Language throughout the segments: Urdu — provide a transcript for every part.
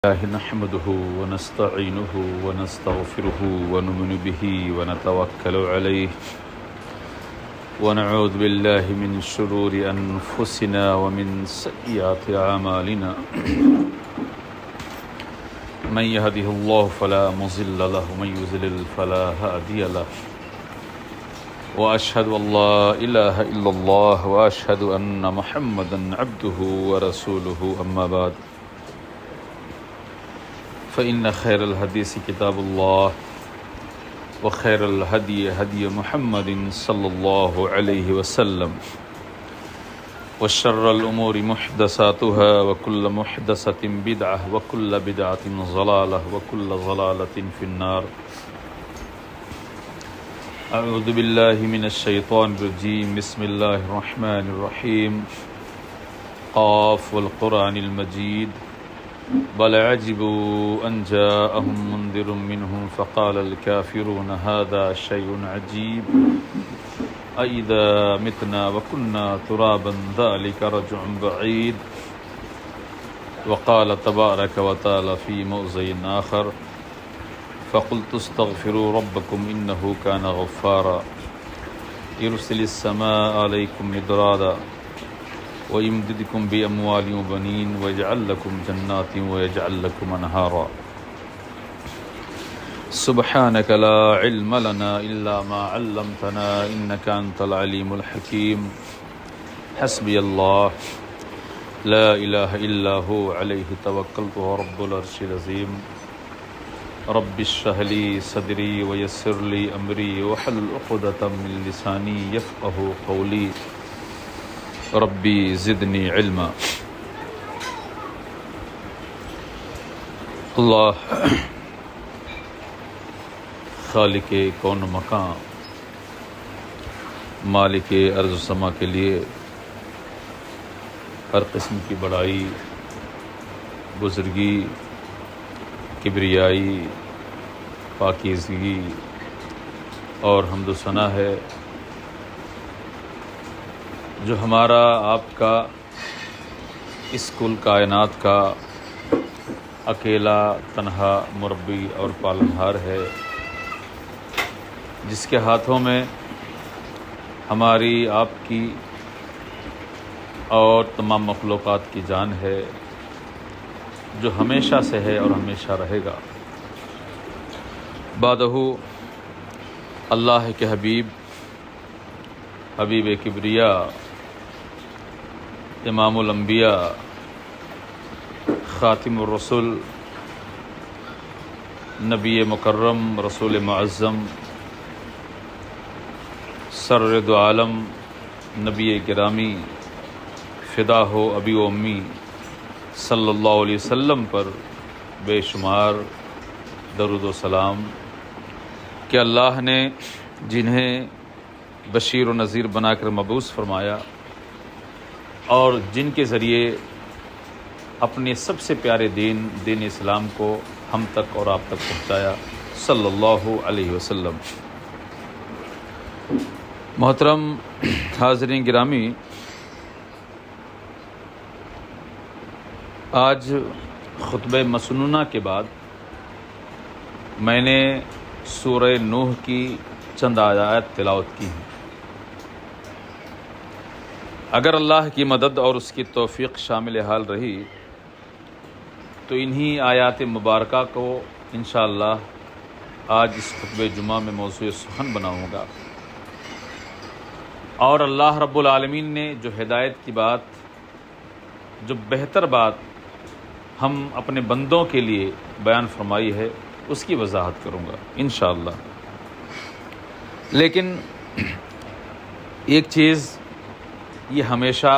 الله نحمده ونستعينه ونستغفره ونؤمن به ونتوكل عليه ونعوذ بالله من شرور أنفسنا ومن سيئات أعمالنا من يهده الله فلا مضل له ومن يضلل فلا هادي له وأشهد أن لا إله إلا الله وأشهد أن محمدا عبده ورسوله أما بعد فإن خير الحديث كتاب الله وخير الهدي هدي محمد صلى الله عليه وسلم وشر الأمور محدثاتها وكل محدثة بدعة وكل بدعة ضلالة وكل ضلالة في النار. أعوذ بالله من الشيطان الرجيم. بسم الله الرحمن الرحيم. قاف والقرآن المجيد. بل عجبوا أن جاءهم منذر منهم فقال الكافرون هذا شيء عجيب أإذا متنا وكنا ترابا ذلك رجع بعيد. وقال تبارك وتعالى في موضع آخر فقلت استغفروا ربكم إنه كان غفارا يرسل السماء عليكم مدرارا ويمددكم بأموال وبنين ويجعل لكم جنات ويجعل لكم أنهارا. سبحانك لا علم لنا إلا ما علمتنا إنك أنت العليم الحكيم. حسبي الله لا إله إلا هو عليه توكلت رب العرش العظيم. رب اشرح لي صدري ويسر لي أمري واحلل عقدة من لساني يفقهوا قولي. ربی زدنی علما. اللہ خالق کون مکان مالک ارض و سما کے لیے ہر قسم کی بڑائی، بزرگی، کبریائی، پاکیزگی اور حمد و ثنا ہے، جو ہمارا آپ کا اس کل کائنات کا اکیلا تنہا مربی اور پالنہار ہے، جس کے ہاتھوں میں ہماری آپ کی اور تمام مخلوقات کی جان ہے، جو ہمیشہ سے ہے اور ہمیشہ رہے گا. بعدہ اللہ کے حبیب کبریا، امام الانبیاء، خاتم الرسل، نبی مکرم، رسول معظم، سرد عالم، نبی گرامی، فدا ہو ابی و امی صلی اللہ علیہ وسلم پر بے شمار درود و سلام کہ اللہ نے جنہیں بشیر و نذیر بنا کر مبعوث فرمایا اور جن کے ذریعے اپنے سب سے پیارے دین اسلام کو ہم تک اور آپ تک پہنچایا، صلی اللہ علیہ وسلم. محترم حاضرین گرامی، آج خطبہ مسنونہ کے بعد میں نے سورہ نوح کی چند آیات تلاوت کی ہیں. اگر اللہ کی مدد اور اس کی توفیق شامل حال رہی تو انہی آیات مبارکہ کو انشاءاللہ آج اس خطبہ جمعہ میں موضوع سخن بناؤں گا، اور اللہ رب العالمین نے جو ہدایت کی بات، جو بہتر بات ہم اپنے بندوں کے لیے بیان فرمائی ہے، اس کی وضاحت کروں گا انشاءاللہ. لیکن ایک چیز یہ ہمیشہ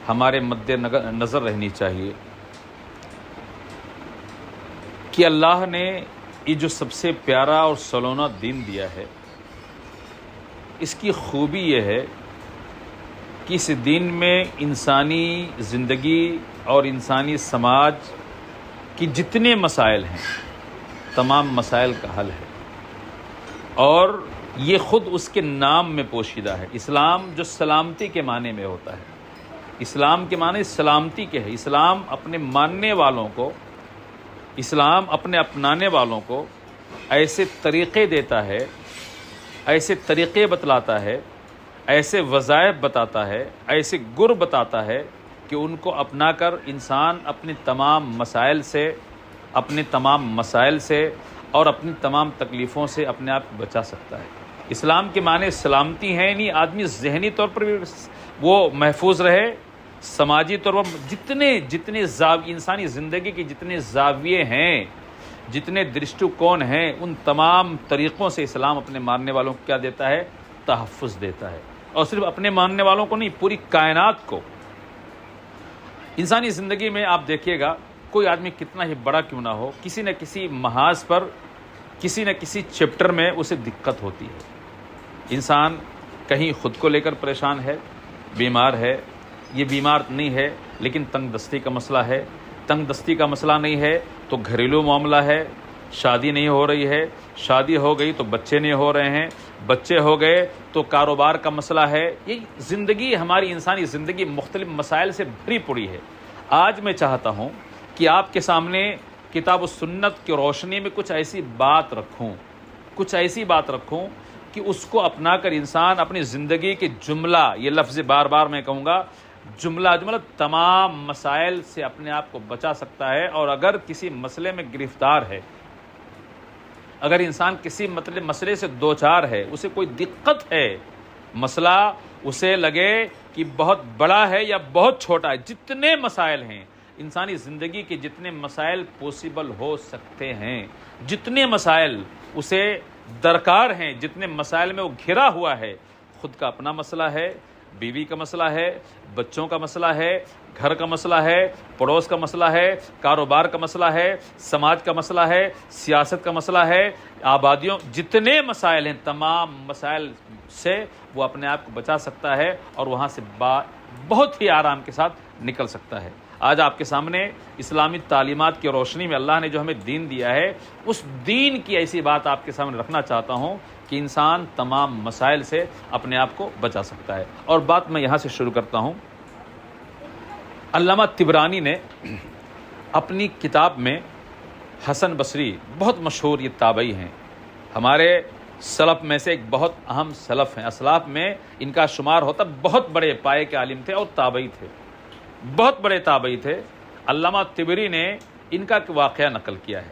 ہمارے مد نظر رہنی چاہیے کہ اللہ نے یہ جو سب سے پیارا اور سلونا دین دیا ہے، اس کی خوبی یہ ہے کہ اس دین میں انسانی زندگی اور انسانی سماج کی جتنے مسائل ہیں، تمام مسائل کا حل ہے، اور یہ خود اس کے نام میں پوشیدہ ہے. اسلام جو سلامتی کے معنی میں ہوتا ہے، اسلام کے معنی سلامتی کے ہے. اسلام اپنے ماننے والوں کو اسلام اپنے اپنانے والوں کو ایسے طریقے دیتا ہے، ایسے طریقے بتلاتا ہے، ایسے وظائف بتاتا ہے، ایسے گر بتاتا ہے کہ ان کو اپنا کر انسان اپنے تمام مسائل سے اور اپنی تمام تکلیفوں سے اپنے آپ کو بچا سکتا ہے۔ اسلام کے معنی سلامتی ہیں، نہیں آدمی ذہنی طور پر بھی وہ محفوظ رہے، سماجی طور پر جتنے انسانی زندگی کے جتنے زاویے ہیں، جتنے درشٹیکون ہیں، ان تمام طریقوں سے اسلام اپنے ماننے والوں کو کیا دیتا ہے؟ تحفظ دیتا ہے۔ اور صرف اپنے ماننے والوں کو نہیں، پوری کائنات کو۔ انسانی زندگی میں آپ دیکھیے گا، کوئی آدمی کتنا ہی بڑا کیوں نہ ہو، کسی نہ کسی محاذ پر، کسی نہ کسی چیپٹر میں اسے دقت ہوتی ہے۔ انسان کہیں خود کو لے کر پریشان ہے، بیمار ہے، یہ بیمار نہیں ہے لیکن تنگ دستی کا مسئلہ ہے، تنگ دستی کا مسئلہ نہیں ہے تو گھریلو معاملہ ہے، شادی نہیں ہو رہی ہے، شادی ہو گئی تو بچے نہیں ہو رہے ہیں، بچے ہو گئے تو کاروبار کا مسئلہ ہے۔ یہ زندگی، ہماری انسانی زندگی مختلف مسائل سے بھری پڑی ہے۔ آج میں چاہتا ہوں کہ آپ کے سامنے کتاب و سنت کی روشنی میں کچھ ایسی بات رکھوں کہ اس کو اپنا کر انسان اپنی زندگی کے جملہ، یہ لفظ بار بار میں کہوں گا، جملہ تمام مسائل سے اپنے آپ کو بچا سکتا ہے۔ اور اگر کسی مسئلے میں گرفتار ہے، اگر انسان کسی مسئلے سے دوچار ہے، اسے کوئی دقت ہے، مسئلہ اسے لگے کہ بہت بڑا ہے یا بہت چھوٹا ہے، جتنے مسائل ہیں انسانی زندگی کے، جتنے مسائل پوسیبل ہو سکتے ہیں، جتنے مسائل اسے درکار ہیں، جتنے مسائل میں وہ گھرا ہوا ہے، خود کا اپنا مسئلہ ہے، بیوی کا مسئلہ ہے، بچوں کا مسئلہ ہے، گھر کا مسئلہ ہے، پڑوس کا مسئلہ ہے، کاروبار کا مسئلہ ہے، سماج کا مسئلہ ہے، سیاست کا مسئلہ ہے، آبادیوں، جتنے مسائل ہیں، تمام مسائل سے وہ اپنے آپ کو بچا سکتا ہے اور وہاں سے بہت ہی آرام کے ساتھ نکل سکتا ہے۔ آج آپ کے سامنے اسلامی تعلیمات کی روشنی میں اللہ نے جو ہمیں دین دیا ہے، اس دین کی ایسی بات آپ کے سامنے رکھنا چاہتا ہوں کہ انسان تمام مسائل سے اپنے آپ کو بچا سکتا ہے۔ اور بات میں یہاں سے شروع کرتا ہوں۔ علامہ طبرانی نے اپنی کتاب میں حسن بصری، بہت مشہور یہ تابعی ہیں، ہمارے سلف میں سے ایک بہت اہم سلف ہیں، اسلاف میں ان کا شمار ہوتا، بہت بڑے پائے کے عالم تھے اور تابعی تھے، بہت بڑے تابعی تھے۔ علامہ طبری نے ان کا واقعہ نقل کیا ہے۔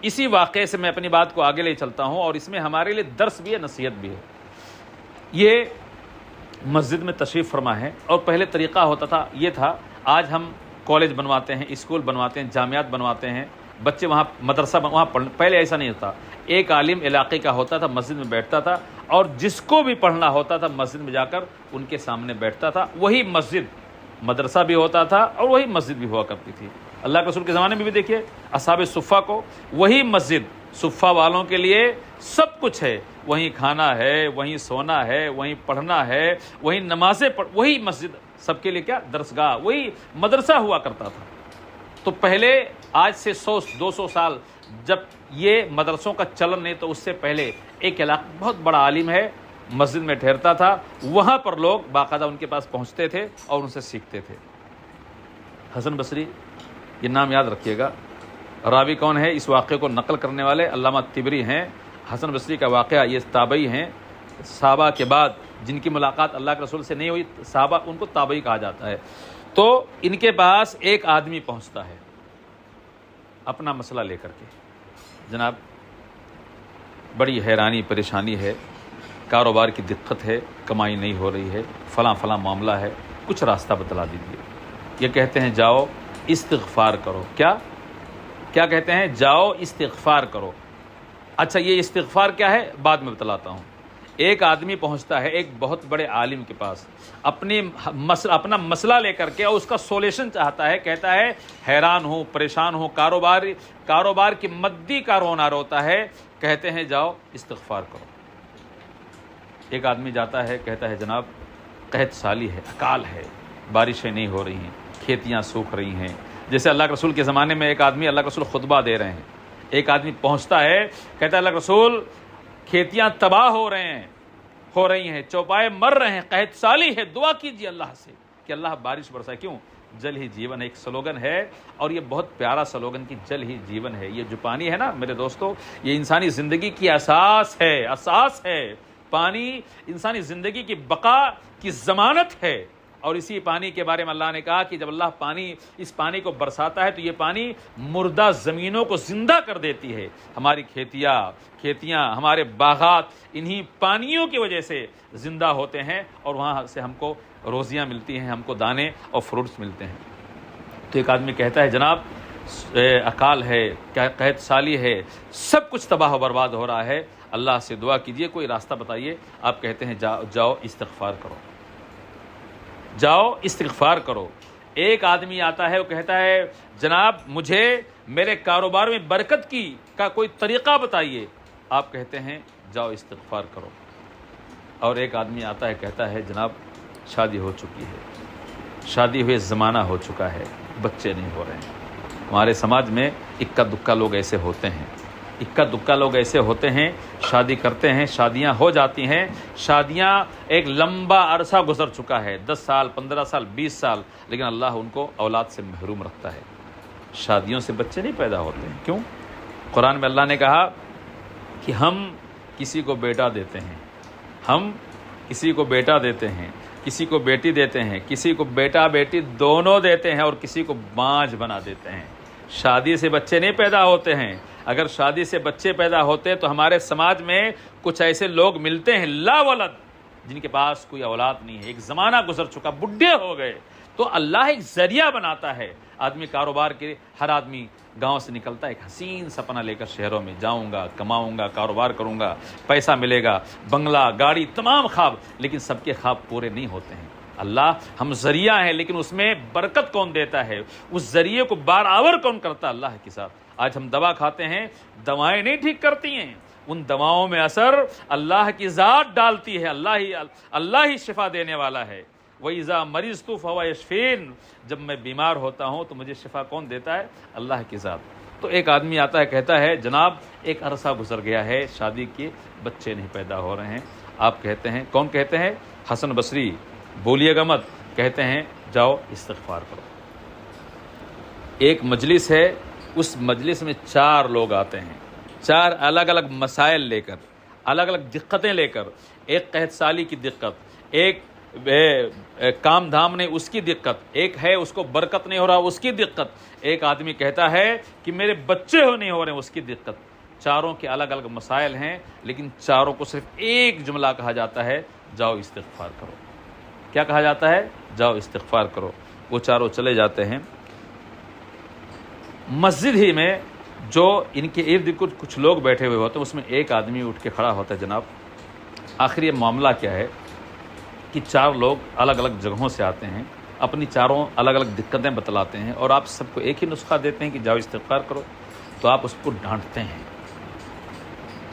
اسی واقعے سے میں اپنی بات کو آگے لے چلتا ہوں اور اس میں ہمارے لیے درس بھی ہے، نصیحت بھی ہے۔ یہ مسجد میں تشریف فرما ہے اور پہلے طریقہ ہوتا تھا، یہ تھا، آج ہم کالج بنواتے ہیں، اسکول بنواتے ہیں، جامعات بنواتے ہیں، بچے وہاں مدرسہ وہاں پہلے ایسا نہیں ہوتا۔ ایک عالم علاقے کا ہوتا تھا، مسجد میں بیٹھتا تھا اور جس کو بھی پڑھنا ہوتا تھا مسجد میں جا کر ان کے سامنے بیٹھتا تھا۔ وہی مسجد مدرسہ بھی ہوتا تھا اور وہی مسجد بھی ہوا کرتی تھی۔ اللہ کے رسول کے زمانے میں بھی دیکھیے اصحاب صفہ کو، وہی مسجد، صفہ والوں کے لیے سب کچھ ہے، وہیں کھانا ہے، وہیں سونا ہے، وہیں پڑھنا ہے، وہیں نمازیں وہی مسجد سب کے لیے کیا درسگاہ، وہی مدرسہ ہوا کرتا تھا۔ تو پہلے آج سے 100-200 سال جب یہ مدرسوں کا چلن نہیں، تو اس سے پہلے ایک علاقہ بہت بڑا عالم ہے، مسجد میں ٹھہرتا تھا، وہاں پر لوگ باقاعدہ ان کے پاس پہنچتے تھے اور ان سے سیکھتے تھے۔ حسن بصری، یہ نام یاد رکھیے گا۔ راوی کون ہے؟ اس واقعے کو نقل کرنے والے علامہ طبری ہیں۔ حسن بصری کا واقعہ، یہ تابعی ہیں، صحابہ کے بعد جن کی ملاقات اللہ کے رسول سے نہیں ہوئی، صحابہ ان کو تابعی کہا جاتا ہے۔ تو ان کے پاس ایک آدمی پہنچتا ہے اپنا مسئلہ لے کر کے، جناب بڑی حیرانی پریشانی ہے، کاروبار کی دقت ہے، کمائی نہیں ہو رہی ہے، فلاں فلاں معاملہ ہے، کچھ راستہ بتلا دیجیے۔ یہ کہتے ہیں جاؤ استغفار کرو۔ کیا کہتے ہیں؟ جاؤ استغفار کرو۔ اچھا، یہ استغفار کیا ہے بعد میں بتلاتا ہوں۔ ایک آدمی پہنچتا ہے ایک بہت بڑے عالم کے پاس، اپنا مسئلہ لے کر کے اور اس کا سولوشن چاہتا ہے، کہتا ہے حیران ہوں، پریشان ہوں، کاروبار کی مدی کا رونا روتا ہے، کہتے ہیں جاؤ استغفار کرو۔ ایک آدمی جاتا ہے، کہتا ہے جناب قحط سالی ہے، اکال ہے، بارشیں نہیں ہو رہی ہیں، کھیتیاں سوکھ رہی ہیں۔ جیسے اللہ کے رسول کے زمانے میں ایک آدمی، اللہ کے رسول خطبہ دے رہے ہیں، ایک آدمی پہنچتا ہے، کہتا ہے اللہ کے رسول کھیتیاں تباہ ہو رہی ہیں، چوپائے مر رہے ہیں، قحط سالی ہے، دعا کیجیے اللہ سے کہ اللہ بارش برسائے۔ کیوں؟ جل ہی جیون ہے، ایک سلوگن ہے، اور یہ بہت پیارا سلوگن کہ جل ہی جیون ہے۔ یہ جو پانی ہے نا میرے دوستو، یہ انسانی زندگی کی اساس ہے۔ پانی انسانی زندگی کی بقا کی ضمانت ہے، اور اسی پانی کے بارے میں اللہ نے کہا کہ جب اللہ اس پانی کو برساتا ہے تو یہ پانی مردہ زمینوں کو زندہ کر دیتی ہے۔ ہماری کھیتیاں، ہمارے باغات انہی پانیوں کی وجہ سے زندہ ہوتے ہیں، اور وہاں سے ہم کو روزیاں ملتی ہیں، ہم کو دانے اور فروٹس ملتے ہیں۔ تو ایک آدمی کہتا ہے جناب اکال ہے، قحط سالی ہے، سب کچھ تباہ و برباد ہو رہا ہے، اللہ سے دعا کیجئے، کوئی راستہ بتائیے۔ آپ کہتے ہیں جاؤ استغفار کرو، جاؤ استغفار کرو۔ ایک آدمی آتا ہے، وہ کہتا ہے جناب مجھے میرے کاروبار میں برکت کا کوئی طریقہ بتائیے۔ آپ کہتے ہیں جاؤ استغفار کرو۔ اور ایک آدمی آتا ہے، کہتا ہے جناب شادی ہو چکی ہے، شادی ہوئے زمانہ ہو چکا ہے، بچے نہیں ہو رہے ہیں۔ ہمارے سماج میں اکا دکا لوگ ایسے ہوتے ہیں، شادی کرتے ہیں، شادیاں ہو جاتی ہیں، شادیاں ایک لمبا عرصہ گزر چکا ہے، 10 سال 15 سال 20 سال، لیکن اللہ ان کو اولاد سے محروم رکھتا ہے، شادیوں سے بچے نہیں پیدا ہوتے ہیں۔ کیوں؟ قرآن میں اللہ نے کہا کہ ہم کسی کو بیٹا دیتے ہیں، ہم کسی کو بیٹا دیتے ہیں، کسی کو بیٹی دیتے ہیں، کسی کو بیٹا بیٹی دونوں دیتے ہیں، اور کسی کو بانجھ بنا دیتے ہیں۔ شادی سے بچے نہیں پیدا ہوتے ہیں۔ اگر شادی سے بچے پیدا ہوتے تو ہمارے سماج میں کچھ ایسے لوگ ملتے ہیں لا ولد، جن کے پاس کوئی اولاد نہیں ہے، ایک زمانہ گزر چکا، بڈھے ہو گئے، تو اللہ ایک ذریعہ بناتا ہے۔ آدمی کاروبار کے، ہر آدمی گاؤں سے نکلتا ہے ایک حسین سپنا لے کر شہروں میں، جاؤں گا، کماؤں گا، کاروبار کروں گا، پیسہ ملے گا، بنگلہ، گاڑی، تمام خواب، لیکن سب کے خواب پورے نہیں ہوتے ہیں۔ اللہ ہم ذریعہ ہیں، لیکن اس میں برکت کون دیتا ہے، اس ذریعے کو برابر کون کرتا؟ اللہ کے ساتھ۔ آج ہم دوا کھاتے ہیں، دوائیں نہیں ٹھیک کرتی ہیں، ان دواؤں میں اثر اللہ کی ذات ڈالتی ہے، اللہ ہی شفا دینے والا ہے۔ وَإِذَا مَرِضْتُ فَهُوَ يَشْفِينِ، جب میں بیمار ہوتا ہوں تو مجھے شفا کون دیتا ہے؟ اللہ کی ذات۔ تو ایک آدمی آتا ہے، کہتا ہے جناب ایک عرصہ گزر گیا ہے، شادی کے بچے نہیں پیدا ہو رہے ہیں۔ آپ کہتے ہیں، کون کہتے ہیں؟ حسن بصری، بولیے گا مت، کہتے ہیں جاؤ استغفار کرو۔ ایک مجلس ہے، اس مجلس میں 4 لوگ آتے ہیں، 4 الگ الگ مسائل لے کر، الگ الگ دقتیں لے کر، ایک قحط سالی کی دقت، ایک کام دھام نہیں اس کی دقت، ایک ہے اس کو برکت نہیں ہو رہا اس کی دقت، ایک آدمی کہتا ہے کہ میرے بچے نہیں ہو رہے ہیں اس کی دقت۔ چاروں کے الگ الگ مسائل ہیں، لیکن چاروں کو صرف ایک جملہ کہا جاتا ہے، جاؤ استغفار کرو۔ کیا کہا جاتا ہے؟ جاؤ استغفار کرو۔ وہ چاروں چلے جاتے ہیں۔ مسجد ہی میں جو ان کے ارد گرد کچھ لوگ بیٹھے ہوئے ہوتے ہیں، اس میں ایک آدمی اٹھ کے کھڑا ہوتا ہے، جناب آخر یہ معاملہ کیا ہے کہ 4 لوگ الگ الگ جگہوں سے آتے ہیں، اپنی چاروں الگ الگ دقتیں بتلاتے ہیں، اور آپ سب کو ایک ہی نسخہ دیتے ہیں کہ جاؤ استغفار کرو، تو آپ اس کو ڈانٹتے ہیں۔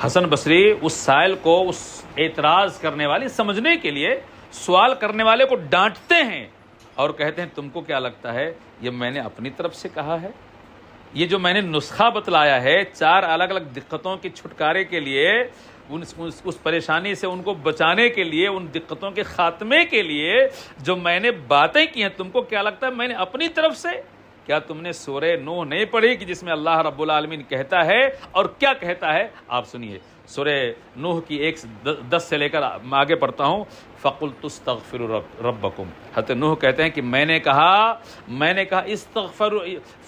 حسن بصری اس سائل کو، اس اعتراض کرنے والے، سمجھنے کے لیے سوال کرنے والے کو ڈانٹتے ہیں، اور کہتے ہیں تم کو کیا لگتا ہے یہ میں نے اپنی طرف سے کہا ہے؟ یہ جو میں نے نسخہ بتلایا ہے 4 الگ الگ دقتوں کے چھٹکارے کے لیے، اس پریشانی سے ان کو بچانے کے لیے، ان دقتوں کے خاتمے کے لیے جو میں نے باتیں کی ہیں، تم کو کیا لگتا ہے میں نے اپنی طرف سے؟ کیا تم نے سورہ نوح نہیں پڑھی کہ جس میں اللہ رب العالمین کہتا ہے، اور کیا کہتا ہے آپ سنیے، سورہ نوح کی 10 سے لے کر آگے پڑھتا ہوں۔ فَقُلْتُ اسْتَغْفِرُوا رَبَّكُمْ، حضرت نوح کہتے ہیں کہ میں نے کہا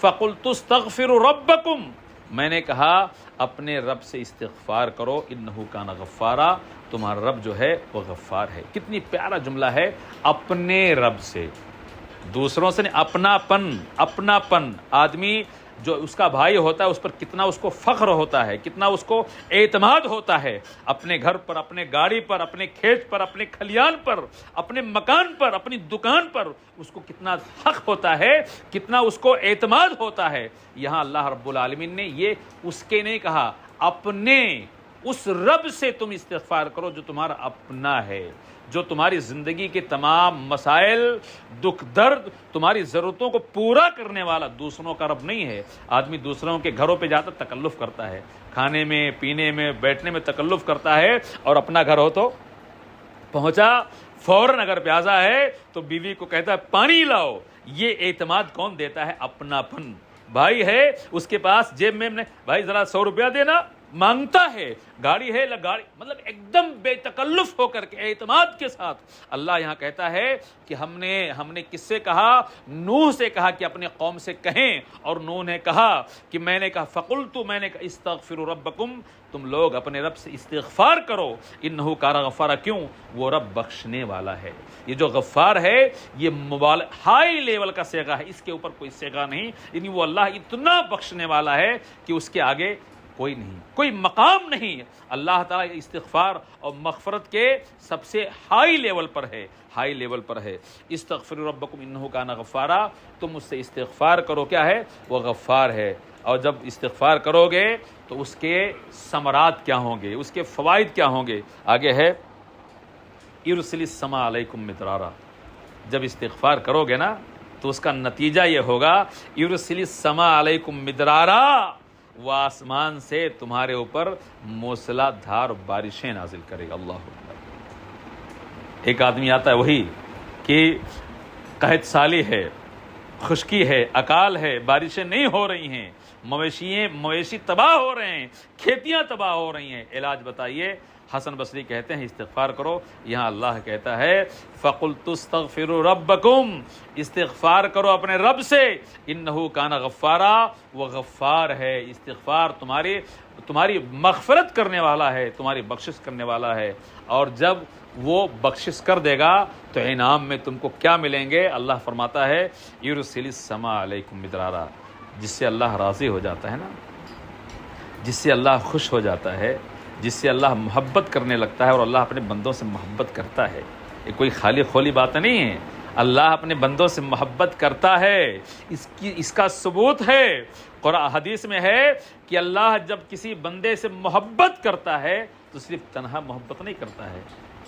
فَقُلْتُ اسْتَغْفِرُوا رَبَّكُمْ، میں نے کہا اپنے رب سے استغفار کرو، انہو کان غفارا، تمہارا رب جو ہے وہ غفار ہے۔ کتنی پیارا جملہ ہے، اپنے رب سے، دوسروں سے نہیں، اپناپن۔ آدمی جو اس کا بھائی ہوتا ہے اس پر کتنا اس کو فخر ہوتا ہے، کتنا اس کو اعتماد ہوتا ہے، اپنے گھر پر، اپنے گاڑی پر، اپنے کھیت پر، اپنے کھلیان پر، اپنے مکان پر، اپنی دکان پر اس کو کتنا حق ہوتا ہے، کتنا اس کو اعتماد ہوتا ہے۔ یہاں اللہ رب العالمین نے یہ اس کے نہیں کہا، اپنے اس رب سے تم استغفار کرو جو تمہارا اپنا ہے، جو تمہاری زندگی کے تمام مسائل، دکھ درد، تمہاری ضرورتوں کو پورا کرنے والا دوسروں کا رب نہیں ہے۔ آدمی دوسروں کے گھروں پہ جاتا تکلف کرتا ہے، کھانے میں، پینے میں، بیٹھنے میں تکلف کرتا ہے، اور اپنا گھر ہو تو پہنچا فوراً، اگر پیاسا ہے تو بیوی کو کہتا ہے پانی لاؤ، یہ اعتماد کون دیتا ہے؟ اپناپن. بھائی ہے اس کے پاس جیب میں بھائی ذرا 100 روپیہ دینا، مانگتا ہے. گاڑی ہے گاڑی، مطلب ایک دم بے تکلف ہو کر کے اعتماد کے ساتھ. اللہ یہاں کہتا ہے کہ ہم نے کس سے کہا؟ نوح سے کہا کہ اپنے قوم سے کہیں، اور نوح نے کہا کہ میں نے کہا فقلت، میں نے کہا استغفروا ربکم، تم لوگ اپنے رب سے استغفار کرو، انہ کان غفارا، کیوں؟ وہ رب بخشنے والا ہے. یہ جو غفار ہے یہ ہائی لیول کا صیغہ ہے، اس کے اوپر کوئی صیغہ نہیں. یعنی وہ اللہ اتنا بخشنے والا ہے کہ اس کے آگے کوئی نہیں، کوئی مقام نہیں. اللہ تعالیٰ استغفار اور مغفرت کے سب سے ہائی لیول پر ہے، ہائی لیول پر ہے. استغفروا ربکم انہ کان غفارا، تم اس سے استغفار کرو، کیا ہے؟ وہ غفار ہے. اور جب استغفار کرو گے تو اس کے ثمرات کیا ہوں گے، اس کے فوائد کیا ہوں گے؟ آگے ہے یرسل السماء علیکم مدرارا. جب استغفار کرو گے نا تو اس کا نتیجہ یہ ہوگا یرسل السماء علیکم مدرارا، وہ آسمان سے تمہارے اوپر موسلا دھار بارشیں نازل کرے گا. اللہ اکبر. ایک آدمی آتا ہے وہی کہ قحط سالی ہے، خشکی ہے، اکال ہے، بارشیں نہیں ہو رہی ہیں، مویشی تباہ ہو رہے ہیں، کھیتیاں تباہ ہو رہی ہیں، علاج بتائیے. حسن بصری کہتے ہیں استغفار کرو. یہاں اللہ کہتا ہے فَقُلْتُ اسْتَغْفِرُوا رَبَّكُمْ، استغفار کرو اپنے رب سے، انہو کان غفارا، وہ غفار ہے. استغفار تمہاری مغفرت کرنے والا ہے، تمہاری بخشش کرنے والا ہے. اور جب وہ بخشش کر دے گا تو انعام میں تم کو کیا ملیں گے؟ اللہ فرماتا ہے یرسل السماء علیکم مدرارا. جس سے اللہ راضی ہو جاتا ہے نا، جس سے اللہ خوش ہو جاتا ہے، جس سے اللہ محبت کرنے لگتا ہے، اور اللہ اپنے بندوں سے محبت کرتا ہے. یہ کوئی خالی خولی بات نہیں ہے. اللہ اپنے بندوں سے محبت کرتا ہے، اس کا ثبوت ہے. قرآن حدیث میں ہے کہ اللہ جب کسی بندے سے محبت کرتا ہے تو صرف تنہا محبت نہیں کرتا ہے،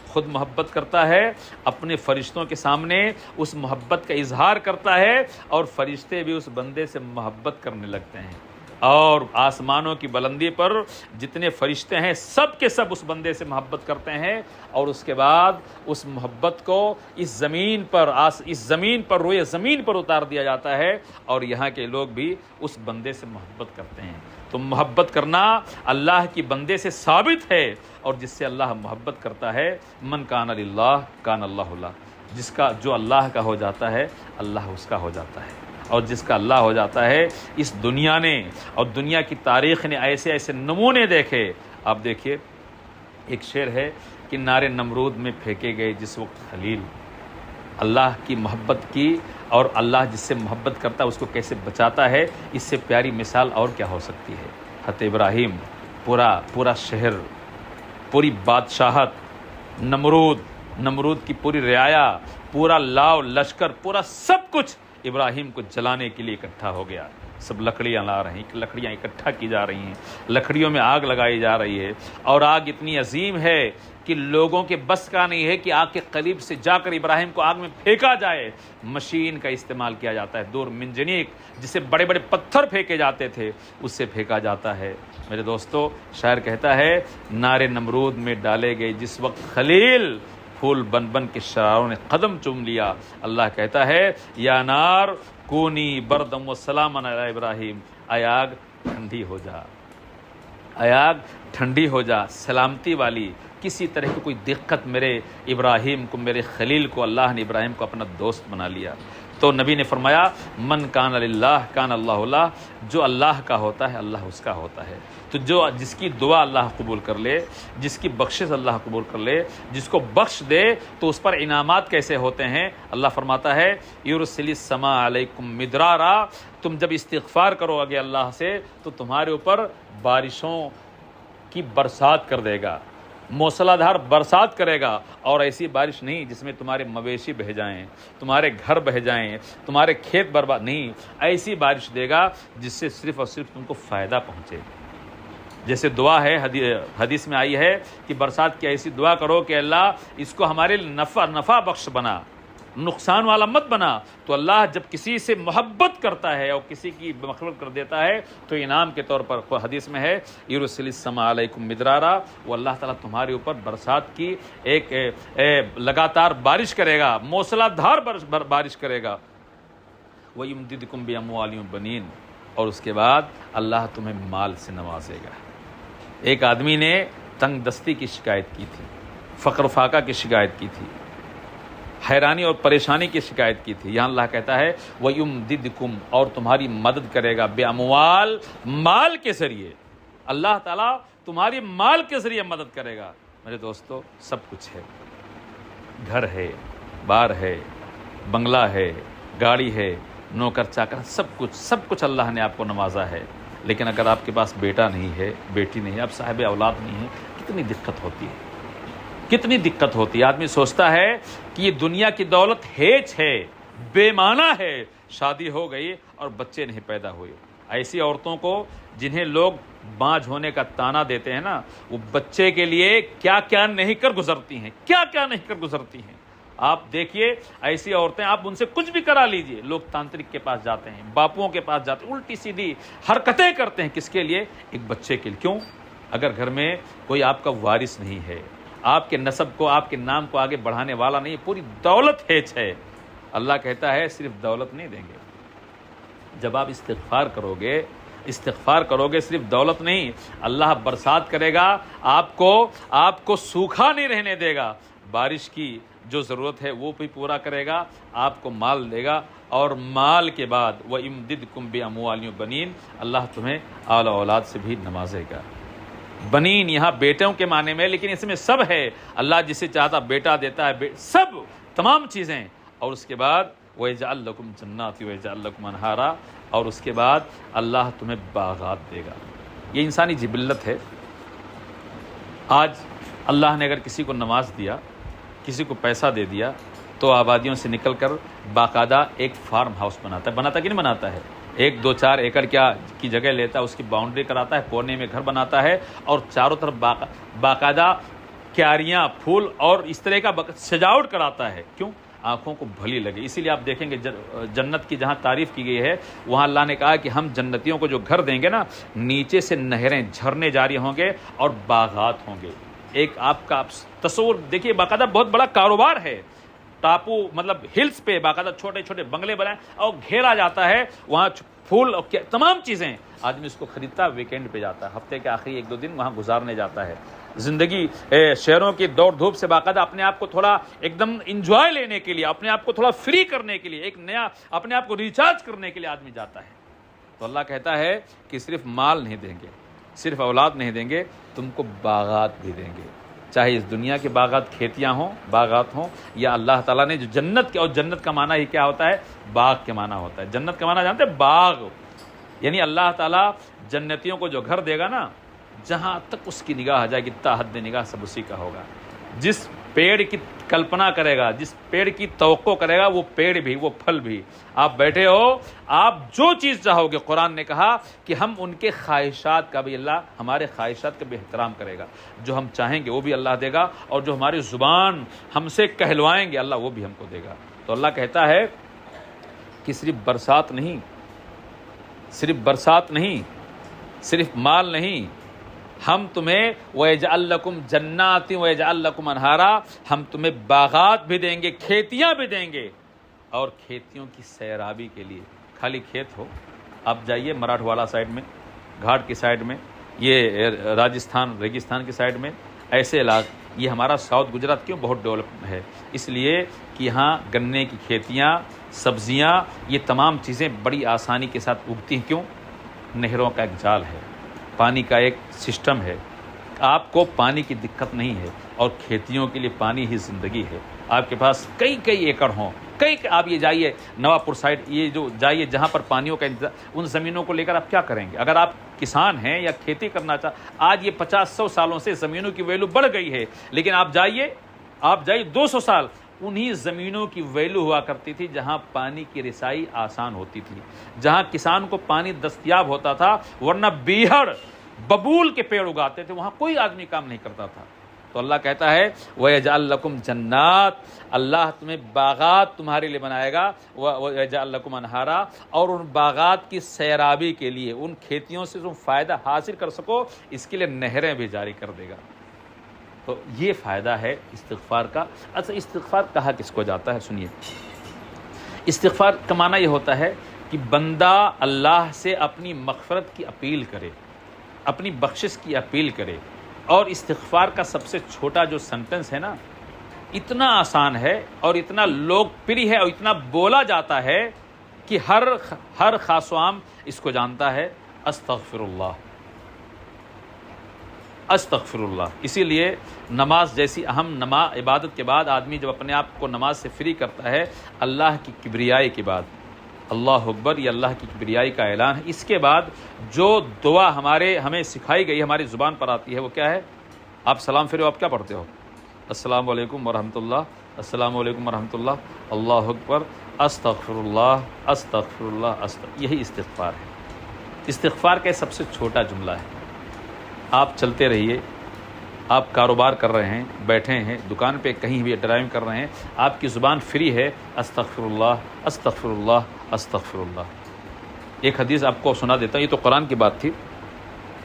خود محبت کرتا ہے، اپنے فرشتوں کے سامنے اس محبت کا اظہار کرتا ہے، اور فرشتے بھی اس بندے سے محبت کرنے لگتے ہیں. اور آسمانوں کی بلندی پر جتنے فرشتے ہیں سب کے سب اس بندے سے محبت کرتے ہیں. اور اس کے بعد اس محبت کو اس زمین پر روئے زمین پر اتار دیا جاتا ہے، اور یہاں کے لوگ بھی اس بندے سے محبت کرتے ہیں. تو محبت کرنا اللہ کی بندے سے ثابت ہے، اور جس سے اللہ محبت کرتا ہے من کان للہ کان اللہ لہ، جو اللہ کا ہو جاتا ہے اللہ اس کا ہو جاتا ہے. اور جس کا اللہ ہو جاتا ہے، اس دنیا نے اور دنیا کی تاریخ نے ایسے ایسے نمونے دیکھے. آپ دیکھیے ایک شعر ہے کہ نارے نمرود میں پھینکے گئے جس وقت خلیل، اللہ کی محبت کی، اور اللہ جس سے محبت کرتا ہے اس کو کیسے بچاتا ہے. اس سے پیاری مثال اور کیا ہو سکتی ہے؟ حضرت ابراہیم، پورا شہر، پوری بادشاہت، نمرود کی پوری رعایا، پورا لاؤ لشکر، پورا سب کچھ ابراہیم کو جلانے کے لیے اکٹھا ہو گیا. سب لکڑیاں لا رہے ہیں، لکڑیاں اکٹھا کی جا رہی ہیں، لکڑیوں میں آگ لگائی جا رہی ہے، اور آگ اتنی عظیم ہے کہ لوگوں کے بس کا نہیں ہے کہ آگ کے قریب سے جا کر ابراہیم کو آگ میں پھینکا جائے. مشین کا استعمال کیا جاتا ہے، دور منجنیق، جسے بڑے بڑے پتھر پھینکے جاتے تھے، اس سے پھینکا جاتا ہے. میرے دوستو، شاعر کہتا ہے نارے نمرود میں ڈالے گئے جس وقت خلیل، پھول بن بن کے شراروں نے قدم چوم لیا. اللہ کہتا ہے یا نار کونی بردم و سلاما علی ابراہیم، اے آگ ٹھنڈی ہو جا، اے آگ ٹھنڈی ہو جا، سلامتی والی، کسی طرح کی کوئی دقت میرے ابراہیم کو، میرے خلیل کو، اللہ نے ابراہیم کو اپنا دوست بنا لیا. تو نبی نے فرمایا من کان للہ کان اللہ لہ، جو اللہ کا ہوتا ہے اللہ اس کا ہوتا ہے. تو جس کی دعا اللہ قبول کر لے، جس کی بخشش اللہ قبول کر لے، جس کو بخش دے، تو اس پر انعامات کیسے ہوتے ہیں؟ اللہ فرماتا ہے یرسل السماء علیکم مدرارا، تم جب استغفار کرو گے اللہ سے تو تمہارے اوپر بارشوں کی برسات کر دے گا، موسلا دھار برسات کرے گا. اور ایسی بارش نہیں جس میں تمہارے مویشی بہہ جائیں، تمہارے گھر بہہ جائیں، تمہارے کھیت برباد نہیں. ایسی بارش دے گا جس سے صرف اور صرف تم کو فائدہ پہنچے. جیسے دعا ہے، حدیث میں آئی ہے کہ برسات کی ایسی دعا کرو کہ اللہ اس کو ہمارے نفع بخش بنا، نقصان والا مت بنا. تو اللہ جب کسی سے محبت کرتا ہے اور کسی کی مغفرت کر دیتا ہے تو انعام کے طور پر حدیث میں ہے یرسل السماء علیکم مدرارا، وہ اللہ تعالیٰ تمہارے اوپر برسات کی ایک لگاتار بارش کرے گا، موسلا دھار بارش کرے گا. وَيُمْدِدْكُمْ بِأَمْوَالٍ وَبَنِينَ، اور اس کے بعد اللہ تمہیں مال سے نوازے گا۔ ایک آدمی نے تنگ دستی کی شکایت کی تھی، فقر و فاقہ کی شکایت کی تھی، حیرانی اور پریشانی کی شکایت کی تھی۔ یہاں اللہ کہتا ہے وَيُمْدِدْكُمْ، اور تمہاری مدد کرے گا، بِأَمْوَال، مال کے ذریعے۔ اللہ تعالیٰ تمہاری مال کے ذریعے مدد کرے گا۔ میرے دوستو، سب کچھ ہے، گھر ہے، بار ہے، بنگلہ ہے، گاڑی ہے، نوکر چاکر، سب کچھ اللہ نے آپ کو نوازا ہے، لیکن اگر آپ کے پاس بیٹا نہیں ہے، بیٹی نہیں ہے، آپ صاحب اولاد نہیں ہے، کتنی دقت ہوتی ہے، کتنی دقت ہوتی ہے۔ آدمی سوچتا ہے کہ یہ دنیا کی دولت ہیچ ہے، بے معنی ہے، شادی ہو گئی اور بچے نہیں پیدا ہوئے۔ ایسی عورتوں کو جنہیں لوگ بانجھ ہونے کا طعنہ دیتے ہیں نا، وہ بچے کے لیے کیا کیا نہیں کر گزرتی ہیں، کیا کیا نہیں کر گزرتی ہیں۔ آپ دیکھیے ایسی عورتیں، آپ ان سے کچھ بھی کرا لیجئے، لوگ تانترک کے پاس جاتے ہیں، باپوؤں کے پاس جاتے ہیں، الٹی سیدھی حرکتیں کرتے ہیں، کس کے لیے؟ ایک بچے کے لیے۔ کیوں؟ اگر گھر میں کوئی آپ کا وارث نہیں ہے، آپ کے نسب کو، آپ کے نام کو آگے بڑھانے والا نہیں، پوری دولت ہیچ ہے۔ اللہ کہتا ہے صرف دولت نہیں دیں گے، جب آپ استغفار کرو گے، صرف دولت نہیں، اللہ برسات کرے گا، آپ کو سوکھا نہیں رہنے دے گا، بارش کی جو ضرورت ہے وہ بھی پورا کرے گا، آپ کو مال دے گا، اور مال کے بعد وَيُمْدِدْكُمْ بِأَمْوَالٍ وَبَنِينَ، اللہ تمہیں اعلی اولاد سے بھی نوازے گا۔ بنین یہاں بیٹوں کے معنی میں، لیکن اس میں سب ہے، اللہ جسے چاہتا بیٹا دیتا ہے، سب تمام چیزیں۔ اور اس کے بعد وَيَجْعَلْ لَكُمْ جَنَّاتٍ وَيَجْعَلْ لَكُمْ أَنْهَارًا، اور اس کے بعد اللہ تمہیں باغات دے گا۔ یہ انسانی جبلت ہے۔ آج اللہ نے اگر کسی کو نواز دیا، کسی کو پیسہ دے دیا، تو آبادیوں سے نکل کر باقاعدہ ایک فارم ہاؤس بناتا کہ نہیں بناتا ہے؟ 1-2-4 ایکڑ کی جگہ لیتا ہے، اس کی باؤنڈری کراتا ہے، کونے میں گھر بناتا ہے، اور چاروں طرف باقاعدہ کیاریاں، پھول اور اس طرح کا سجاوٹ کراتا ہے۔ کیوں؟ آنکھوں کو بھلی لگے۔ اسی لیے آپ دیکھیں گے جنت کی جہاں تعریف کی گئی ہے، وہاں اللہ نے کہا کہ ہم جنتیوں کو جو گھر دیں گے نا، نیچے سے نہریں، جھرنے جاری ہوں گے اور باغات ہوں گے۔ ایک آپ کا تصور دیکھیے، باقاعدہ بہت بڑا کاروبار ہے، ٹاپو مطلب ہلز پہ باقاعدہ چھوٹے چھوٹے بنگلے بنائے اور گھیرا جاتا ہے، وہاں پھول اور تمام چیزیں۔ آدمی اس کو خریدتا ہے، ویکینڈ پہ جاتا ہے، ہفتے کے آخری 1-2 دن وہاں گزارنے جاتا ہے۔ زندگی شہروں کی دوڑ دھوپ سے باقاعدہ اپنے آپ کو تھوڑا ایک دم انجوائے لینے کے لیے، اپنے آپ کو تھوڑا فری کرنے کے لیے، ایک نیا اپنے آپ کو ریچارج کرنے کے لیے آدمی جاتا ہے۔ تو اللہ کہتا ہے کہ صرف مال نہیں دیں گے، صرف اولاد نہیں دیں گے، تم کو باغات بھی دیں گے، چاہے اس دنیا کے باغات، کھیتیاں ہوں، باغات ہوں، یا اللہ تعالیٰ نے جو جنت کے، اور جنت کا معنی ہی کیا ہوتا ہے؟ باغ کے معنی ہوتا ہے۔ جنت کا معنی جانتے ہیں؟ باغ، یعنی اللہ تعالیٰ جنتیوں کو جو گھر دے گا نا، جہاں تک اس کی نگاہ آ جائے گی، تا حد نگاہ سب اسی کا ہوگا۔ جس پیڑ کی کلپنا کرے گا، جس پیڑ کی توقع کرے گا، وہ پیڑ بھی، وہ پھل بھی۔ آپ بیٹھے ہو، آپ جو چیز چاہو گے، قرآن نے کہا کہ ہم ان کے خواہشات کا بھی، اللہ ہمارے خواہشات کا بھی احترام کرے گا۔ جو ہم چاہیں گے وہ بھی اللہ دے گا، اور جو ہماری زبان ہم سے کہلوائیں گے، اللہ وہ بھی ہم کو دے گا۔ تو اللہ کہتا ہے کہ صرف برسات نہیں، صرف مال نہیں، ہم تمہیں وَيَجْعَلْ لَكُمْ جَنَّاتٍ وَيَجْعَلْ لَكُمْ أَنْهَارًا، ہم تمہیں باغات بھی دیں گے، کھیتیاں بھی دیں گے، اور کھیتیوں کی سیرابی کے لیے خالی کھیت ہو، آپ جائیے مراٹھواڑہ سائڈ میں، گھاٹ کی سائڈ میں، یہ راجستھان ریگستان کی سائڈ میں، ایسے علاقے، یہ ہمارا ساؤتھ گجرات کیوں بہت ڈیولپ ہے؟ اس لیے کہ یہاں گنے کی کھیتیاں، سبزیاں، یہ تمام چیزیں بڑی آسانی کے ساتھ اگتی ہیں۔ کیوں؟ نہروں کا ایک جال ہے، پانی کا ایک سسٹم ہے، آپ کو پانی کی دقت نہیں ہے، اور کھیتیوں کے لیے پانی ہی زندگی ہے۔ آپ کے پاس کئی ایکڑ ہوں، آپ یہ جائیے نواپور سائڈ، یہ جو جائیے جہاں پر پانیوں کا انتظام، ان زمینوں کو لے کر آپ کیا کریں گے؟ اگر آپ کسان ہیں یا کھیتی کرنا آج یہ 50-100 سالوں سے زمینوں کی ویلو بڑھ گئی ہے، لیکن آپ جائیے 200 سال انہی زمینوں کی ویلو ہوا کرتی تھی جہاں پانی کی رسائی آسان ہوتی تھی، جہاں کسان کو پانی دستیاب ہوتا تھا، ورنہ بیہڑ ببول کے پیڑ اگاتے تھے، وہاں کوئی آدمی کام نہیں کرتا تھا۔ تو اللہ کہتا ہے وَيَجْعَلْ لَكُمْ جَنَّاتٍ، اللہ تمہیں باغات تمہارے لیے بنائے گا، وَيَجْعَلْ لَكُمْ أَنْهَارًا، اور ان باغات کی سیرابی کے لیے، ان کھیتیوں سے تم فائدہ حاصل کر سکو، اس کے لیے نہریں بھی جاری کر دے گا۔ تو یہ فائدہ ہے استغفار کا۔ اچھا، استغفار کہا کس کو جاتا ہے؟ سنیے، استغفار کا معنی یہ ہوتا ہے کہ بندہ اللہ سے اپنی مغفرت کی اپیل کرے، اپنی بخشش کی اپیل کرے. اور استغفار کا سب سے چھوٹا جو سنٹنس ہے نا، اتنا آسان ہے اور اتنا لوگ پری ہے اور اتنا بولا جاتا ہے کہ ہر خاص و عام اس کو جانتا ہے، استغفر اللہ، استغفر اللہ. اسی لیے نماز جیسی اہم عبادت کے بعد آدمی جب اپنے آپ کو نماز سے فری کرتا ہے، اللہ کی کبریائی کے بعد، اللہ اکبر، یہ اللہ کی کبریائی کا اعلان ہے. اس کے بعد جو دعا ہمیں سکھائی گئی، ہماری زبان پر آتی ہے، وہ کیا ہے؟ آپ سلام پھر آپ کیا پڑھتے ہو؟ السلام علیکم ورحمۃ اللہ، السلام علیکم ورحمۃ اللہ، اللہ اکبر، استغفر اللہ، استغفر اللہ، یہی استغفار ہے. استغفار کا سب سے چھوٹا جملہ ہے. آپ چلتے رہیے، آپ کاروبار کر رہے ہیں، بیٹھے ہیں دکان پہ، کہیں بھی ڈرائیونگ کر رہے ہیں، آپ کی زبان فری ہے، استغفر اللہ، استغفر اللہ، استغفر اللہ. ایک حدیث آپ کو سنا دیتا ہوں، یہ تو قرآن کی بات تھی.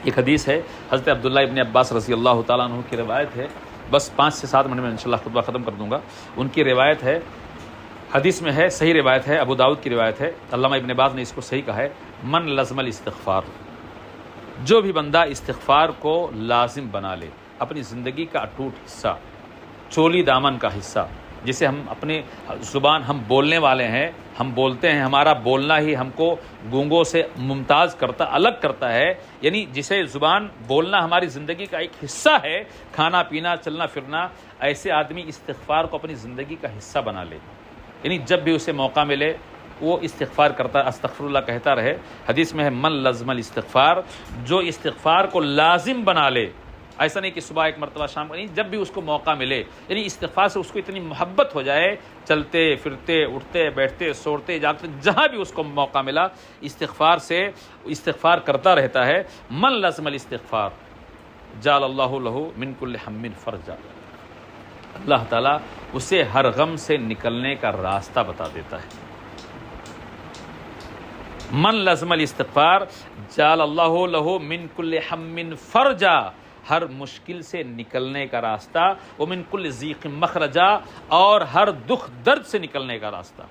ایک حدیث ہے حضرت عبداللہ ابن عباس رضی اللہ تعالیٰ عنہ کی روایت ہے. بس 5 سے 7 منٹ میں انشاءاللہ خطبہ ختم کر دوں گا. ان کی روایت ہے، حدیث میں ہے، صحیح روایت ہے، ابو داؤد کی روایت ہے. علامہ ابن باز نے اس کو صحیح کہا ہے، من لزم الاستغفار، جو بھی بندہ استغفار کو لازم بنا لے، اپنی زندگی کا اٹوٹ حصہ، چولی دامن کا حصہ، جسے ہم اپنے زبان، ہم بولنے والے ہیں، ہم بولتے ہیں، ہمارا بولنا ہی ہم کو گونگوں سے ممتاز کرتا، الگ کرتا ہے. یعنی جسے زبان بولنا ہماری زندگی کا ایک حصہ ہے، کھانا پینا چلنا پھرنا، ایسے آدمی استغفار کو اپنی زندگی کا حصہ بنا لے. یعنی جب بھی اسے موقع ملے وہ استغفار کرتا، استغفر اللہ کہتا رہے. حدیث میں ہے، من لزم الاستغفار، جو استغفار کو لازم بنا لے. ایسا نہیں کہ صبح ایک مرتبہ شام کو نہیں، جب بھی اس کو موقع ملے. یعنی استغفار سے اس کو اتنی محبت ہو جائے، چلتے پھرتے، اٹھتے بیٹھتے، سوتے جاگتے، جہاں بھی اس کو موقع ملا استغفار سے استغفار کرتا رہتا ہے. من لزم الاستغفار جعل اللہ لہ من کل ہم فرجا، اللہ تعالیٰ اسے ہر غم سے نکلنے کا راستہ بتا دیتا ہے. من لزم الاستغفار جعل اللہ لہ من کل ہم فرجا، ہر مشکل سے نکلنے کا راستہ، ومن کل ضیق مخرجا، اور ہر دکھ درد سے نکلنے کا راستہ.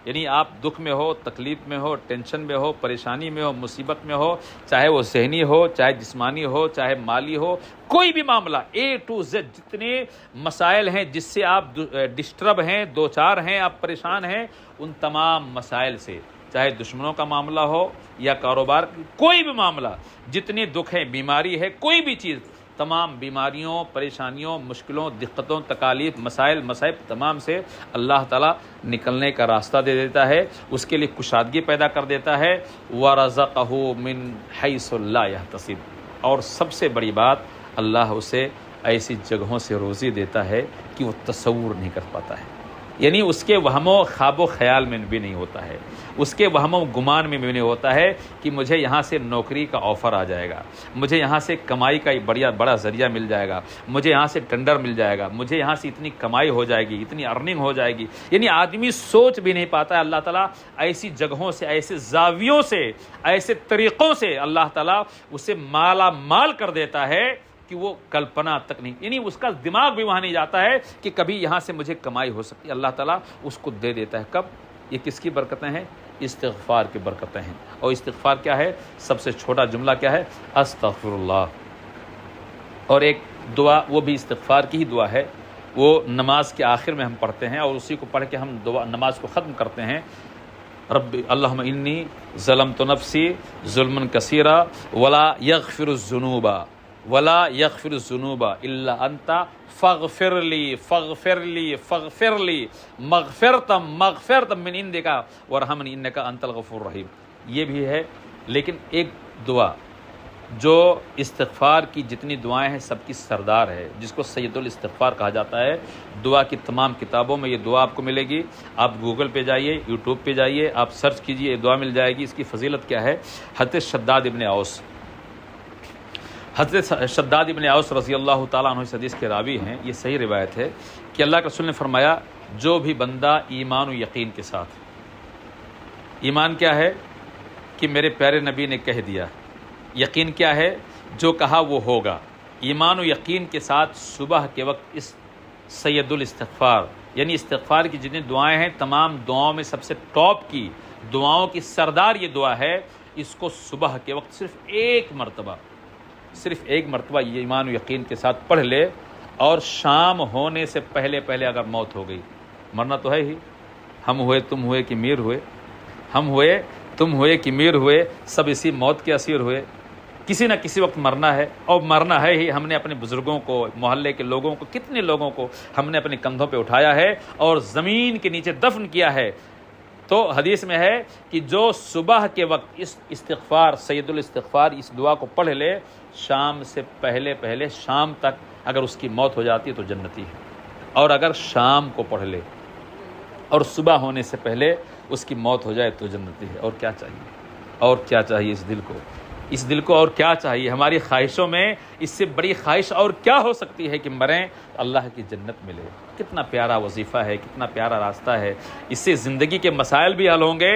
یعنی آپ دکھ میں ہو، تکلیف میں ہو، ٹینشن میں ہو، پریشانی میں ہو، مصیبت میں ہو، چاہے وہ ذہنی ہو، چاہے جسمانی ہو، چاہے مالی ہو، کوئی بھی معاملہ، A to Z جتنے مسائل ہیں جس سے آپ ڈسٹرب ہیں، دوچار ہیں، آپ پریشان ہیں، ان تمام مسائل سے، چاہے دشمنوں کا معاملہ ہو یا کاروبار، کوئی بھی معاملہ، جتنے دکھ ہیں، بیماری ہے، کوئی بھی چیز، تمام بیماریوں، پریشانیوں، مشکلوں، دقتوں، تکالیف، مسائل، مصائب، تمام سے اللہ تعالیٰ نکلنے کا راستہ دے دیتا ہے، اس کے لیے کشادگی پیدا کر دیتا ہے. وَرَزَقَهُ مِنْ حَيْثُ لَا يَحْتَسِبُ، اور سب سے بڑی بات، اللہ اسے ایسی جگہوں سے روزی دیتا ہے کہ وہ تصور نہیں کر پاتا ہے. یعنی اس کے وہم و خواب و خیال میں بھی نہیں ہوتا ہے، اس کے وہم و گمان میں بھی نہیں ہوتا ہے کہ مجھے یہاں سے نوکری کا آفر آ جائے گا، مجھے یہاں سے کمائی کا بڑا ذریعہ مل جائے گا، مجھے یہاں سے ٹینڈر مل جائے گا، مجھے یہاں سے اتنی کمائی ہو جائے گی، اتنی ارننگ ہو جائے گی. یعنی آدمی سوچ بھی نہیں پاتا ہے. اللہ تعالیٰ ایسی جگہوں سے، ایسے زاویوں سے، ایسے طریقوں سے اللہ تعالیٰ اسے مالا مال کر دیتا ہے کہ وہ کلپنا تک نہیں، یعنی اس کا دماغ بھی وہاں نہیں جاتا ہے کہ کبھی یہاں سے مجھے کمائی ہو سکتی. اللہ تعالیٰ اس کو دے دیتا ہے. کب؟ یہ کس کی برکتیں ہیں؟ استغفار کی برکتیں ہیں. اور استغفار کیا ہے؟ سب سے چھوٹا جملہ کیا ہے؟ استغفر اللہ. اور ایک دعا، وہ بھی استغفار کی ہی دعا ہے، وہ نماز کے آخر میں ہم پڑھتے ہیں، اور اسی کو پڑھ کے ہم نماز کو ختم کرتے ہیں. رب اللہم انی ظلمت نفسی ظلما کثیرا ولا یغفر الذنوب الا انت فاغفر لی مغفرتا من عندک وارحمنی انک انت الغفور الرحیم. یہ بھی ہے. لیکن ایک دعا جو استغفار کی جتنی دعائیں ہیں سب کی سردار ہے، جس کو سید الاستغفار کہا جاتا ہے. دعا کی تمام کتابوں میں یہ دعا آپ کو ملے گی. آپ گوگل پہ جائیے، یوٹیوب پہ جائیے، آپ سرچ کیجئے، یہ دعا مل جائے گی. اس کی فضیلت کیا ہے؟ حضرت شداد ابن اوس رضی اللہ تعالیٰ عنہ اس حدیث کے راوی ہیں. یہ صحیح روایت ہے کہ اللہ کے رسول نے فرمایا، جو بھی بندہ ایمان و یقین کے ساتھ، ایمان کیا ہے کہ میرے پیارے نبی نے کہہ دیا، یقین کیا ہے؟ جو کہا وہ ہوگا. ایمان و یقین کے ساتھ صبح کے وقت اس سید الاستغفار یعنی استغفار کی جتنی دعائیں ہیں تمام دعاؤں میں سب سے ٹاپ کی دعاؤں کی سردار یہ دعا ہے. اس کو صبح کے وقت صرف ایک مرتبہ یہ ایمان و یقین کے ساتھ پڑھ لے، اور شام ہونے سے پہلے اگر موت ہو گئی، مرنا تو ہے ہی، ہم ہوئے تم ہوئے کہ میر ہوئے، ہم ہوئے تم ہوئے کہ میر ہوئے، سب اسی موت کے اسیر ہوئے. کسی نہ کسی وقت مرنا ہے، اور مرنا ہے ہی. ہم نے اپنے بزرگوں کو، محلے کے لوگوں کو، کتنے لوگوں کو ہم نے اپنے کندھوں پہ اٹھایا ہے اور زمین کے نیچے دفن کیا ہے. تو حدیث میں ہے کہ جو صبح کے وقت اس استغفار، سید الاستغفار، اس دعا کو پڑھ لے، شام سے پہلے شام تک اگر اس کی موت ہو جاتی ہے تو جنتی ہے. اور اگر شام کو پڑھ لے اور صبح ہونے سے پہلے اس کی موت ہو جائے تو جنتی ہے. اور کیا چاہیے اس دل کو اور کیا چاہیے؟ ہماری خواہشوں میں اس سے بڑی خواہش اور کیا ہو سکتی ہے کہ مریں اللہ کی جنت ملے. کتنا پیارا وظیفہ ہے، کتنا پیارا راستہ ہے. اس سے زندگی کے مسائل بھی حل ہوں گے،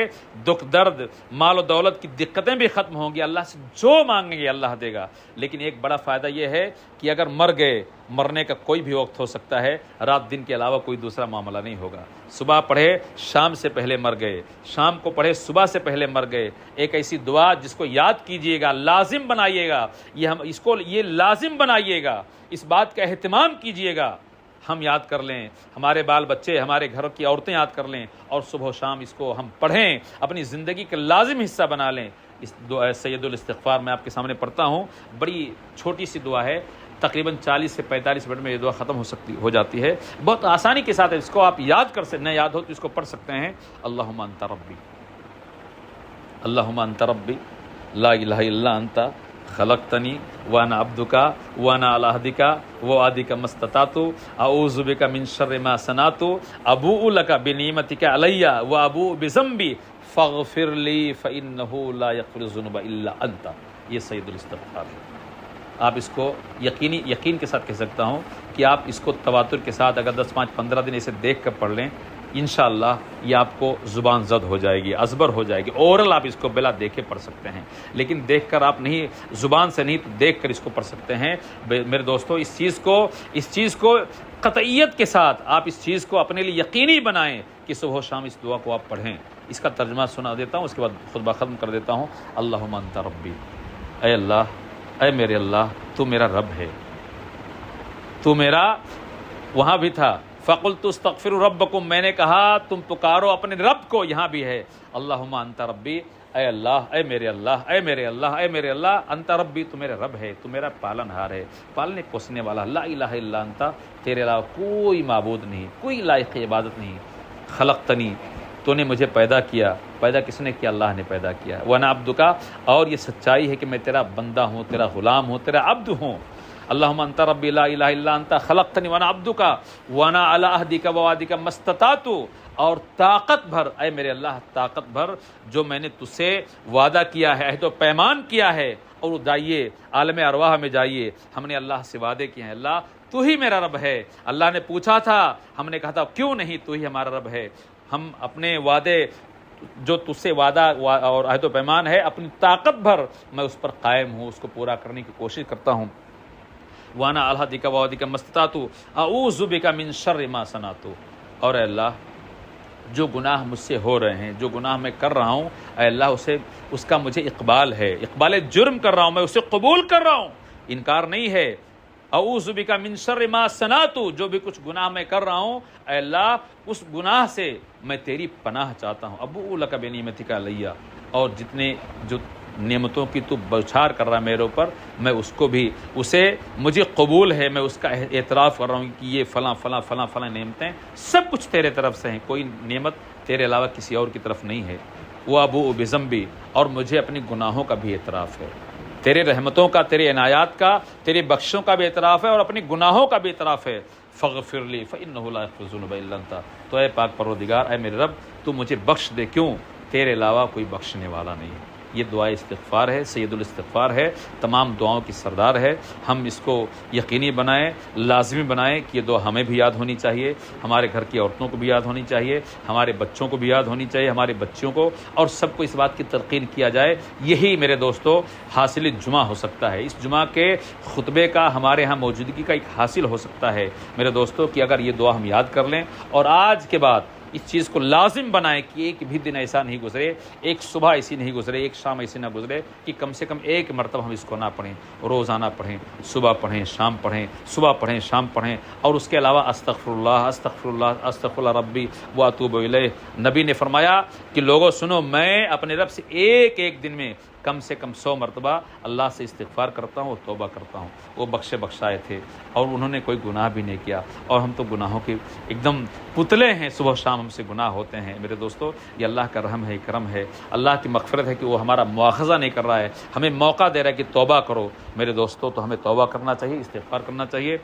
دکھ درد، مال و دولت کی دقتیں بھی ختم ہوں گی. اللہ سے جو مانگیں گے اللہ دے گا. لیکن ایک بڑا فائدہ یہ ہے کہ اگر مر گئے، مرنے کا کوئی بھی وقت ہو سکتا ہے، رات دن کے علاوہ کوئی دوسرا معاملہ نہیں ہوگا. صبح پڑھے شام سے پہلے مر گئے، شام کو پڑھے صبح سے پہلے مر گئے. ایک ایسی دعا جس کو یاد کیجئے گا، لازم بنائیے گا. یہ لازم بنائیے گا، اس بات کا اہتمام کیجئے گا. ہم یاد کر لیں، ہمارے بال بچے، ہمارے گھر کی عورتیں یاد کر لیں، اور صبح و شام اس کو ہم پڑھیں، اپنی زندگی کا لازم حصہ بنا لیں. اس دعا سید الاستغفار میں آپ کے سامنے پڑھتا ہوں. بڑی چھوٹی سی دعا ہے، تقریباً 40 سے 45 منٹ میں یہ دعا ختم ہو جاتی ہے. بہت آسانی کے ساتھ اس کو آپ یاد کر سکتے، نہ یاد ہو تو اس کو پڑھ سکتے ہیں. اللہم انت ربی لا الہ الا انت خلقتنی وانا عبدک وانا علی عہدک ووعدک ما استطعت اعوذ بک من شر ما صنعت ابوء لک بنعمتک علی وابوء بذنبی فاغفر لی فانہ لا یغفر الذنوب الا انت. یہ سید الاستغفار ہے. آپ اس کو یقین کے ساتھ کہہ سکتا ہوں کہ آپ اس کو تواتر کے ساتھ اگر 10 5 15 دن اسے دیکھ کر پڑھ لیں، انشاءاللہ یہ آپ کو زبان زد ہو جائے گی، ازبر ہو جائے گی. اورل آپ اس کو بلا دیکھے پڑھ سکتے ہیں، لیکن دیکھ کر آپ نہیں، زبان سے نہیں تو دیکھ کر اس کو پڑھ سکتے ہیں. میرے دوستو، اس چیز کو قطعیت کے ساتھ آپ اس چیز کو اپنے لیے یقینی بنائیں کہ صبح و شام اس دعا کو آپ پڑھیں. اس کا ترجمہ سنا دیتا ہوں، اس کے بعد خطبہ ختم کر دیتا ہوں. اللہم انت ربی، اے اللہ، اے میرے اللہ، تو میرا رب ہے. تو میرا، وہاں بھی تھا فَقُلْتُ اسْتَغْفِرُوا رَبَّكُمْ، میں نے کہا تم پکارو اپنے رب کو. یہاں بھی ہے اللہم انت ربی، اے اللہ، اے میرے اللہ، اے میرے اللہ، اے میرے اللہ، انت ربی، تو میرے رب ہے، تو میرا پالن ہار ہے، پالنے پوسنے والا. لا الہ الا انت، تیرے علاوہ کوئی معبود نہیں، کوئی لائق عبادت نہیں. خلقتنی، تو نے مجھے پیدا کیا. پیدا کس نے کیا؟ اللہ نے پیدا کیا. وانا عبدک، اور یہ سچائی ہے کہ میں تیرا بندہ ہوں، تیرا غلام ہوں، تیرا عبد ہوں. اللہم انت ربی لا الہ الا انت خلقتنی وانا عبدک وانا علی عہدک ووعدک ما استطعت، اور طاقت بھر، اے میرے اللہ، طاقت بھر جو میں نے تجھ سے وعدہ کیا ہے، عہد و پیمان کیا ہے. اور جائیے عالم ارواح میں جائیے، ہم نے اللہ سے وعدے کیے ہیں. اللہ تو ہی میرا رب ہے. اللہ نے پوچھا تھا، ہم نے کہا تھا کیوں نہیں، تو ہی ہمارا رب ہے. ہم اپنے وعدے جو تجھ سے وعدہ اور عہد و پیمان ہے، اپنی طاقت بھر میں اس پر قائم ہوں، اس کو پورا کرنے کی کوشش کرتا ہوں. وانا علی عہدک ووعدک ما استطعت اعوذ بک من شر ما صنعت، اور اے اللہ جو گناہ مجھ سے ہو رہے ہیں، جو گناہ میں کر رہا ہوں، اے اللہ اس کا مجھے اقبال ہے، اقبال جرم کر رہا ہوں، میں اسے قبول کر رہا ہوں، انکار نہیں ہے. اعوذ بک من شر ما صنعت، جو بھی کچھ گناہ میں کر رہا ہوں، اے اللہ اس گناہ سے میں تیری پناہ چاہتا ہوں. ابوء لک بنعمتک علی، اور جتنے جو نعمتوں کی تو بوچھار کر رہا ہے میرے اوپر، میں اس کو بھی، اسے مجھے قبول ہے، میں اس کا اعتراف کر رہا ہوں کہ یہ فلاں فلاں فلاں فلاں نعمتیں سب کچھ تیرے طرف سے ہیں، کوئی نعمت تیرے علاوہ کسی اور کی طرف نہیں ہے. وابوء بذنبی، اور مجھے اپنی گناہوں کا بھی اعتراف ہے، تیرے رحمتوں کا، تیرے عنایات کا، تیری بخشوں کا بھی اعتراف ہے، اور اپنی گناہوں کا بھی اعتراف ہے. فاغفر لی فانہ لا یغفر الذنوب الا انت، تو اے پاک پروردگار، اے میرے رب، تو مجھے بخش دے. کیوں؟ تیرے علاوہ کوئی بخشنے والا نہیں ہے. یہ دعائے استغفار ہے، سید الاستغفار ہے، تمام دعاؤں کی سردار ہے۔ ہم اس کو یقینی بنائیں، لازمی بنائیں کہ یہ دعا ہمیں بھی یاد ہونی چاہیے، ہمارے گھر کی عورتوں کو بھی یاد ہونی چاہیے، ہمارے بچوں کو بھی یاد ہونی چاہیے، ہمارے بچیوں کو، اور سب کو اس بات کی تلقین کیا جائے۔ یہی میرے دوستو حاصل جمعہ ہو سکتا ہے، اس جمعہ کے خطبے کا ہمارے ہاں موجودگی کا ایک حاصل ہو سکتا ہے میرے دوستو، کہ اگر یہ دعا ہم یاد کر لیں اور آج کے بعد اس چیز کو لازم بنائیں کہ ایک بھی دن ایسا نہیں گزرے، ایک صبح ایسی نہیں گزرے، ایک شام ایسی نہ گزرے کہ کم سے کم ایک مرتبہ ہم اس کو نہ پڑھیں، روزانہ پڑھیں، صبح پڑھیں، شام پڑھیں، صبح پڑھیں، شام پڑھیں، اور اس کے علاوہ استغفر اللہ استغفر اللہ استغفر اللہ ربی واتوب الیہ۔ نبی نے فرمایا کہ لوگوں سنو، میں اپنے رب سے ایک دن میں کم سے کم 100 مرتبہ اللہ سے استغفار کرتا ہوں اور توبہ کرتا ہوں۔ وہ بخشائے تھے اور انہوں نے کوئی گناہ بھی نہیں کیا، اور ہم تو گناہوں کے ایک دم پتلے ہیں، صبح شام ہم سے گناہ ہوتے ہیں میرے دوستو۔ یہ اللہ کا رحم ہے، کرم ہے، اللہ کی مغفرت ہے کہ وہ ہمارا مواخذہ نہیں کر رہا ہے، ہمیں موقع دے رہا ہے کہ توبہ کرو میرے دوستو۔ تو ہمیں توبہ کرنا چاہیے، استغفار کرنا چاہیے،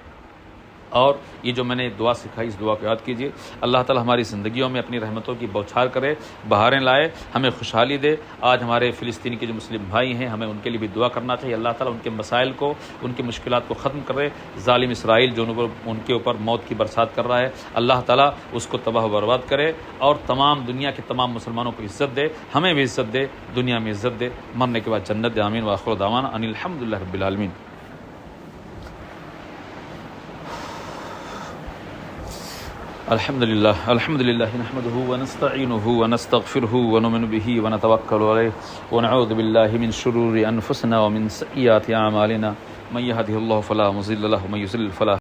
اور یہ جو میں نے دعا سکھائی اس دعا کو یاد کیجیے۔ اللہ تعالی ہماری زندگیوں میں اپنی رحمتوں کی بوچھار کرے، بہاریں لائے، ہمیں خوشحالی دے۔ آج ہمارے فلسطین کے جو مسلم بھائی ہیں، ہمیں ان کے لیے بھی دعا کرنا چاہیے، اللہ تعالی ان کے مسائل کو، ان کی مشکلات کو ختم کرے۔ ظالم اسرائیل جو ان کے اوپر موت کی برسات کر رہا ہے، اللہ تعالی اس کو تباہ و برباد کرے، اور تمام دنیا کے تمام مسلمانوں کو عزت دے، ہمیں بھی عزت دے، دنیا میں عزت دے، مرنے کے بعد جنت دے۔ آمین وآخر دعوانا ان الحمدللہ رب العالمین۔ الحمد لله نحمده ونستعينه ونستغفره ونؤمن به ونتوكل عليه ونعوذ بالله من شرور أنفسنا ومن سيئات أعمالنا من يهده الله فلا مضل له ومن يضلل فلا